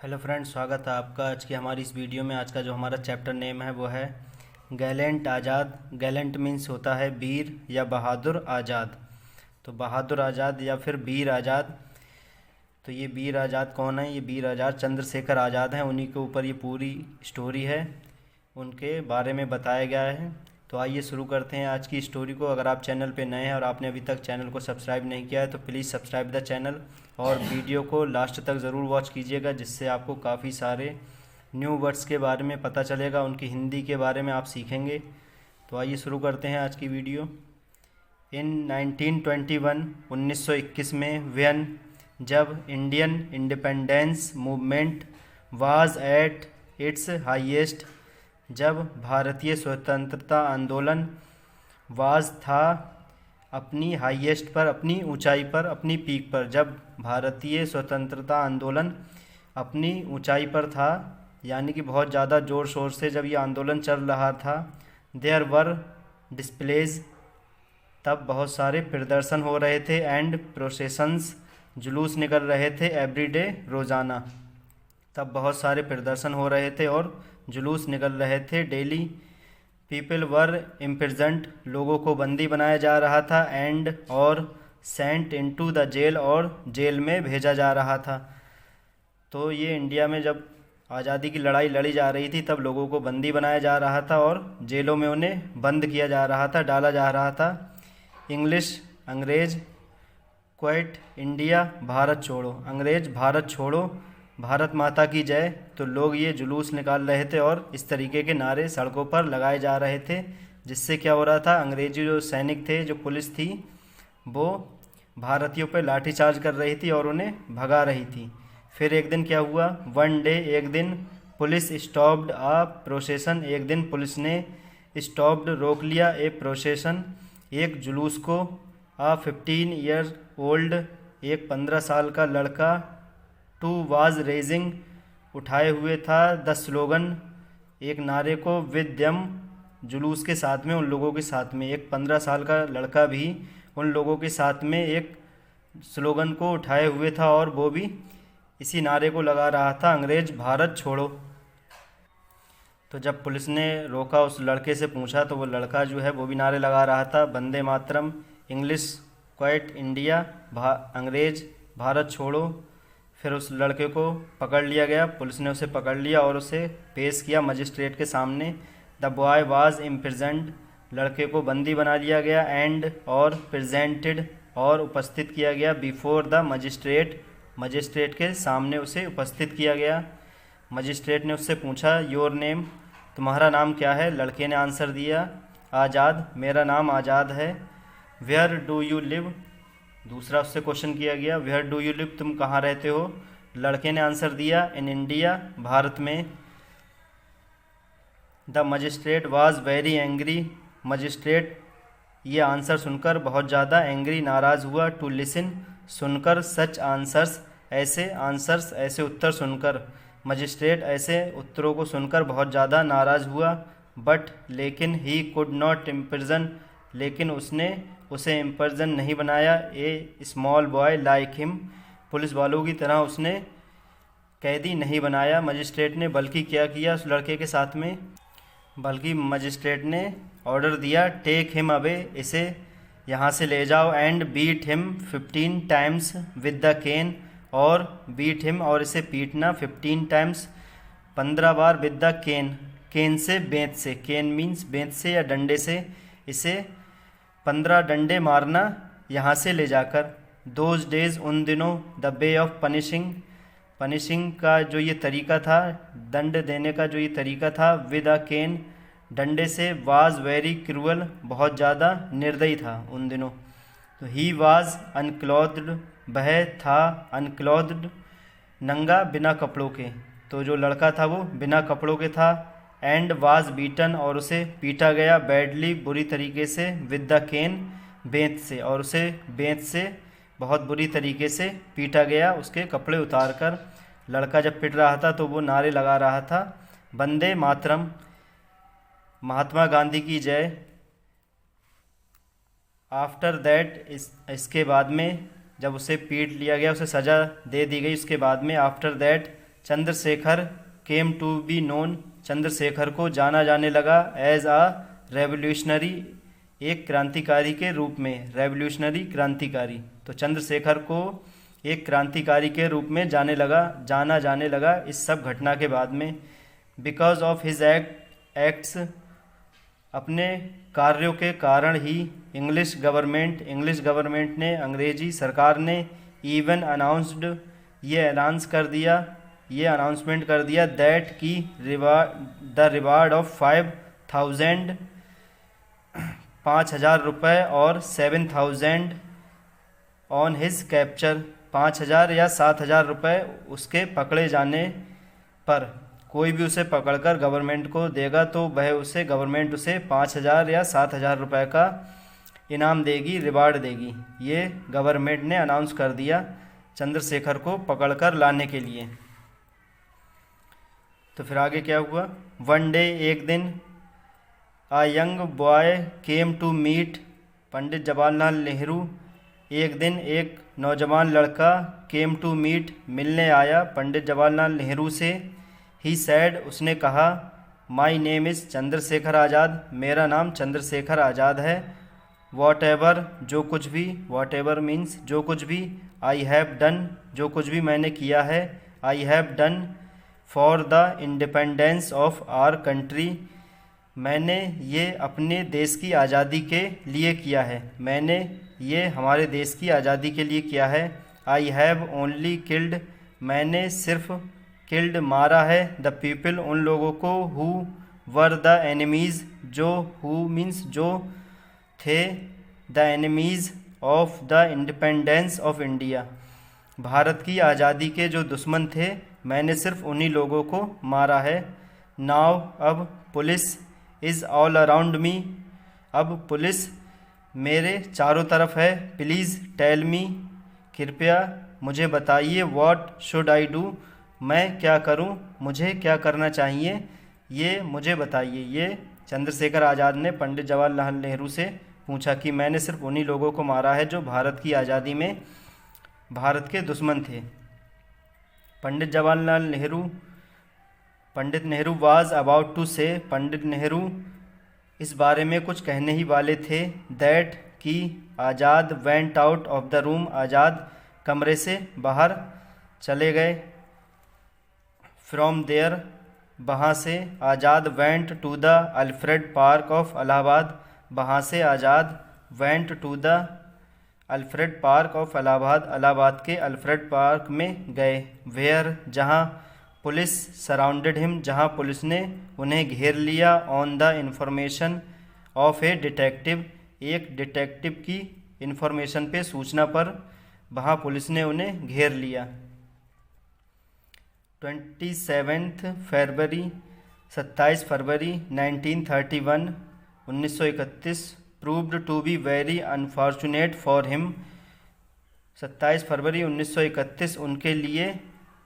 Hello friends, स्वागत है आपका आज की हमारी इस वीडियो में। आज का जो हमारा चैप्टर नेम है वो है गैलेंट आज़ाद। गैलेंट मीन्स होता है वीर या बहादुर आज़ाद। तो बहादुर आज़ाद या फिर वीर आज़ाद। तो ये वीर आज़ाद कौन है? ये वीर आज़ाद चंद्रशेखर आज़ाद हैं। उन्हीं के ऊपर ये पूरी स्टोरी है, उनके बारे में बताया गया है। तो आइए शुरू करते हैं आज की स्टोरी को। अगर आप चैनल पे नए हैं और आपने अभी तक चैनल को सब्सक्राइब नहीं किया है तो प्लीज़ सब्सक्राइब द चैनल और वीडियो को लास्ट तक ज़रूर वॉच कीजिएगा, जिससे आपको काफ़ी सारे न्यू वर्ड्स के बारे में पता चलेगा, उनकी हिंदी के बारे में आप सीखेंगे। तो आइए शुरू करते हैं आज की वीडियो। इन 1921 1921 में व्हेन जब Indian independence movement was at its highest, जब भारतीय स्वतंत्रता आंदोलन वाज था अपनी हाईएस्ट पर, अपनी ऊंचाई पर, अपनी पीक पर, जब भारतीय स्वतंत्रता आंदोलन अपनी ऊंचाई पर था, यानी कि बहुत ज़्यादा ज़ोर शोर से जब ये आंदोलन चल रहा था, देयर वर डिस्प्लेज, तब बहुत सारे प्रदर्शन हो रहे थे, एंड प्रोसेशंस, जुलूस निकल रहे थे, एवरीडे, रोज़ाना। तब बहुत सारे प्रदर्शन हो रहे थे और जुलूस निकल रहे थे डेली। पीपल वर इम्प्रिजन्ड, लोगों को बंदी बनाया जा रहा था, एंड और सेंट इनटू द जेल, और जेल में भेजा जा रहा था। तो ये इंडिया में जब आज़ादी की लड़ाई लड़ी जा रही थी तब लोगों को बंदी बनाया जा रहा था और जेलों में उन्हें बंद किया जा रहा था, डाला जा रहा था। इंग्लिश, अंग्रेज, क्विट इंडिया, भारत छोड़ो, अंग्रेज भारत छोड़ो, भारत माता की जय। तो लोग ये जुलूस निकाल रहे थे और इस तरीके के नारे सड़कों पर लगाए जा रहे थे, जिससे क्या हो रहा था, अंग्रेजी जो सैनिक थे, जो पुलिस थी, वो भारतीयों पर लाठीचार्ज कर रही थी और उन्हें भगा रही थी। फिर एक दिन क्या हुआ, वन डे, एक दिन, पुलिस स्टॉप्ड अ प्रोसेशन, एक दिन पुलिस ने स्टॉप्ड, रोक लिया, ए प्रोसेशन, एक जुलूस को, आ 15 ईयर ओल्ड, एक 15 साल का लड़का, टू वाज रेजिंग, उठाए हुए था, द स्लोगन, एक नारे को, विद देम, जुलूस के साथ में, उन लोगों के साथ में। एक 15 साल का लड़का भी उन लोगों के साथ में एक स्लोगन को उठाए हुए था और वो भी इसी नारे को लगा रहा था, अंग्रेज भारत छोड़ो। तो जब पुलिस ने रोका, उस लड़के से पूछा, तो वो लड़का जो है वो भी नारे लगा रहा था, Vande Mataram, English, quite India, अंग्रेज भारत छोड़ो। फिर उस लड़के को पकड़ लिया गया, पुलिस ने उसे पकड़ लिया और उसे पेश किया मजिस्ट्रेट के सामने। द बॉय वाज इम्प्रिजन्ड, लड़के को बंदी बना लिया गया, एंड और प्रेजेंटेड, और उपस्थित किया गया, बिफोर द मजिस्ट्रेट, मजिस्ट्रेट के सामने उसे उपस्थित किया गया। मजिस्ट्रेट ने उससे पूछा, योर नेम, तुम्हारा नाम क्या है? लड़के ने आंसर दिया, आज़ाद, मेरा नाम आज़ाद है। वेयर डू यू लिव, दूसरा उससे क्वेश्चन किया गया, वेयर डू यू लिव, तुम कहाँ रहते हो? लड़के ने आंसर दिया, इन इंडिया, भारत में। The magistrate was very angry, magistrate ये आंसर सुनकर बहुत ज़्यादा एंग्री, नाराज़ हुआ, टू लिसन, सुनकर, सच आंसर्स, ऐसे आंसर्स, ऐसे उत्तर सुनकर। मजिस्ट्रेट ऐसे उत्तरों को सुनकर बहुत ज़्यादा नाराज़ हुआ, बट लेकिन, ही कुड नॉट इम्प्रिजन, लेकिन उसने उसे इम्प्रिजन नहीं बनाया, a small boy like him, police वालों की तरह उसने कैदी नहीं बनाया मजिस्ट्रेट ने। बल्कि क्या किया उस लड़के के साथ में, बल्कि मजिस्ट्रेट ने ऑर्डर दिया, टेक हिम अवे, इसे यहाँ से ले जाओ, and beat him 15 times with the cane, और बीट हिम, और इसे पीटना, 15 टाइम्स, 15 बार, विद द केन, केन से, बेंत से, केन मीन्स बेंत से या डंडे से, इसे 15 डंडे मारना यहाँ से ले जाकर। दोज डेज, उन दिनों, the way of punishing, punishing का जो ये तरीका था, दंड देने का जो ये तरीका था, विद अ केन, डंडे से, वाज वेरी क्रूअल, बहुत ज़्यादा निर्दयी था उन दिनों। तो ही वाज अनक्लॉथड, वह था अनक्लॉथड, नंगा, बिना कपड़ों के। तो जो लड़का था वो बिना कपड़ों के था। एंड वाज बीटन, और उसे पीटा गया, बैडली, बुरी तरीके से, विद द केन, बेंत से, और उसे बेंत से बहुत बुरी तरीके से पीटा गया, उसके कपड़े उतार कर। लड़का जब पिट रहा था तो वो नारे लगा रहा था, वंदे मातरम, महात्मा गांधी की जय। आफ्टर दैट, इसके बाद में, जब उसे पीट लिया गया, उसे सज़ा दे दी गई, उसके बाद में, after that, Chandrashekhar came to be known, Chandrashekhar को जाना जाने लगा एज आ रेवोल्यूशनरी, एक क्रांतिकारी के रूप में, रेवोल्यूशनरी क्रांतिकारी। तो चंद्रशेखर को एक क्रांतिकारी के रूप में जाना जाने लगा इस सब घटना के बाद में। बिकॉज ऑफ हिज एक्ट्स, अपने कार्यों के कारण ही, इंग्लिश गवर्नमेंट ने, अंग्रेजी सरकार ने, इवन अनाउंसड, ये अनाउंसमेंट कर दिया दैट की द रिवार्ड ऑफ 5,000 रुपये और 7,000 ऑन हिज कैप्चर, 5,000 या 7,000 रुपये उसके पकड़े जाने पर, कोई भी उसे पकड़कर गवर्नमेंट को देगा तो गवर्नमेंट उसे 5,000 या 7,000 रुपये का इनाम देगी, रिवार्ड देगी। ये गवर्नमेंट ने अनाउंस कर दिया चंद्रशेखर को पकड़कर लाने के लिए। तो फिर आगे क्या हुआ? वन डे, एक दिन, a young boy came to meet Pandit Jawaharlal Nehru, एक दिन एक नौजवान लड़का केम टू मीट, मिलने आया पंडित जवाहरलाल नेहरू से। ही सैड, उसने कहा, my name is Chandrashekhar Azad, मेरा नाम चंद्रशेखर आज़ाद है। वॉट एवर, जो कुछ भी, वॉट एवर मीन्स जो कुछ भी, आई हैव डन, जो कुछ भी मैंने किया है, I have done for the independence of our country, मैंने ये अपने देश की आज़ादी के लिए किया है, मैंने ये हमारे देश की आज़ादी के लिए किया है। आई हैव ओनली किल्ड, मैंने सिर्फ किल्ड मारा है, द पीपल, उन लोगों को, हु वर द एनिमीज़, जो, हु मीन्स जो थे, the enemies of the independence of India, Bharat की आज़ादी के जो दुश्मन थे, मैंने सिर्फ उन्हीं लोगों को मारा है। नाउ, अब, police is all around me, अब पुलिस मेरे चारों तरफ है। प्लीज़ टेल मी, कृपया मुझे बताइए। व्हाट शुड आई डू, मैं क्या करूं, मुझे क्या करना चाहिए, ये मुझे बताइए। ये चंद्रशेखर आज़ाद ने पंडित जवाहरलाल नेहरू से पूछा कि मैंने सिर्फ उन्हीं लोगों को मारा है जो भारत की आज़ादी में भारत के दुश्मन थे। Pandit Nehru was about to से, पंडित नेहरू इस बारे में कुछ कहने ही वाले थे। दैट कि Azad went out of the room, Azad कमरे से बाहर चले गए। फ्रॉम देयर, वहाँ से। Azad went to the Alfred Park of Allahabad, वहाँ से Azad went to the Alfred Park of Allahabad, Allahabad के अल्फ्रेड पार्क में गए। वेयर, जहाँ। पुलिस सराउंडेड हिम, जहाँ पुलिस ने उन्हें घेर लिया। On the information of a detective, एक डिटेक्टिव की इंफॉर्मेशन पे, सूचना पर, वहाँ पुलिस ने उन्हें घेर लिया। 27 फरवरी 1931, 1931 proved to be very unfortunate for him, 27 फरवरी 1931 उनके लिए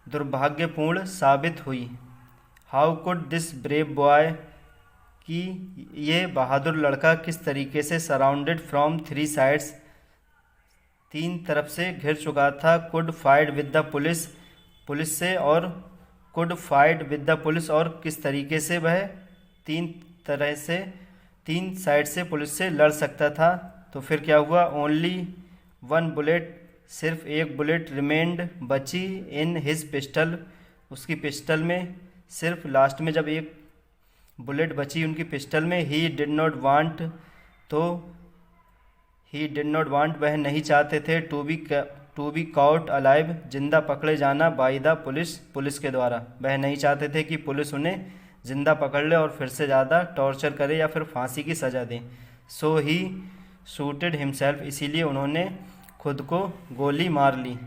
दुर्भाग्यपूर्ण साबित हुई। How could this brave boy, कि ये बहादुर लड़का किस तरीके से, सराउंडेड फ्रॉम 3 साइड्स, 3 तरफ से घिर चुका था। Could fight with the police, police से, और could fight with the police, और किस तरीके से वह 3 तरह से, 3 साइड से पुलिस से लड़ सकता था। तो फिर क्या हुआ? ओनली 1 बुलेट, सिर्फ एक बुलेट, रिमेंड, बची, इन हिज पिस्टल, उसकी पिस्टल में, सिर्फ लास्ट में जब एक बुलेट बची उनकी पिस्टल में। ही डिड नॉट वांट, तो ही डिड नॉट वांट, वह नहीं चाहते थे, टू बी कॉट अलाइव, जिंदा पकड़े जाना, बाय द पुलिस, पुलिस के द्वारा, वह नहीं चाहते थे कि पुलिस उन्हें जिंदा पकड़ ले और फिर से ज़्यादा टॉर्चर करे या फिर फांसी की सज़ा दे। सो ही शूटेड हिमसेल्फ, इसीलिए उन्होंने खुद को गोली मार ली।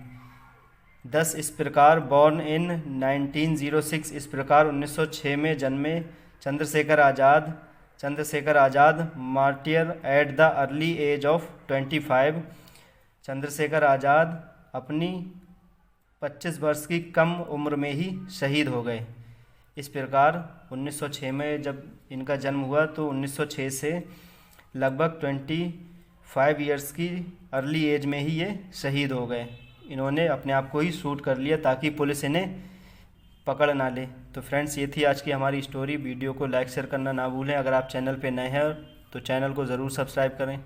10 इस प्रकार, बॉर्न इन 1906, इस प्रकार 1906 में जन्मे Chandrashekhar Azad, martyr at the early age of 25, Chandrashekhar Azad अपनी 25 वर्ष की कम उम्र में ही शहीद हो गए। इस प्रकार 1906 में जब इनका जन्म हुआ तो 1906 से लगभग 25 ईयर्स की अर्ली एज में ही ये शहीद हो गए। इन्होंने अपने आप को ही शूट कर लिया ताकि पुलिस इन्हें पकड़ ना ले। तो फ्रेंड्स, ये थी आज की हमारी स्टोरी। वीडियो को लाइक शेयर करना ना भूलें। अगर आप चैनल पे नए हैं तो चैनल को ज़रूर सब्सक्राइब करें।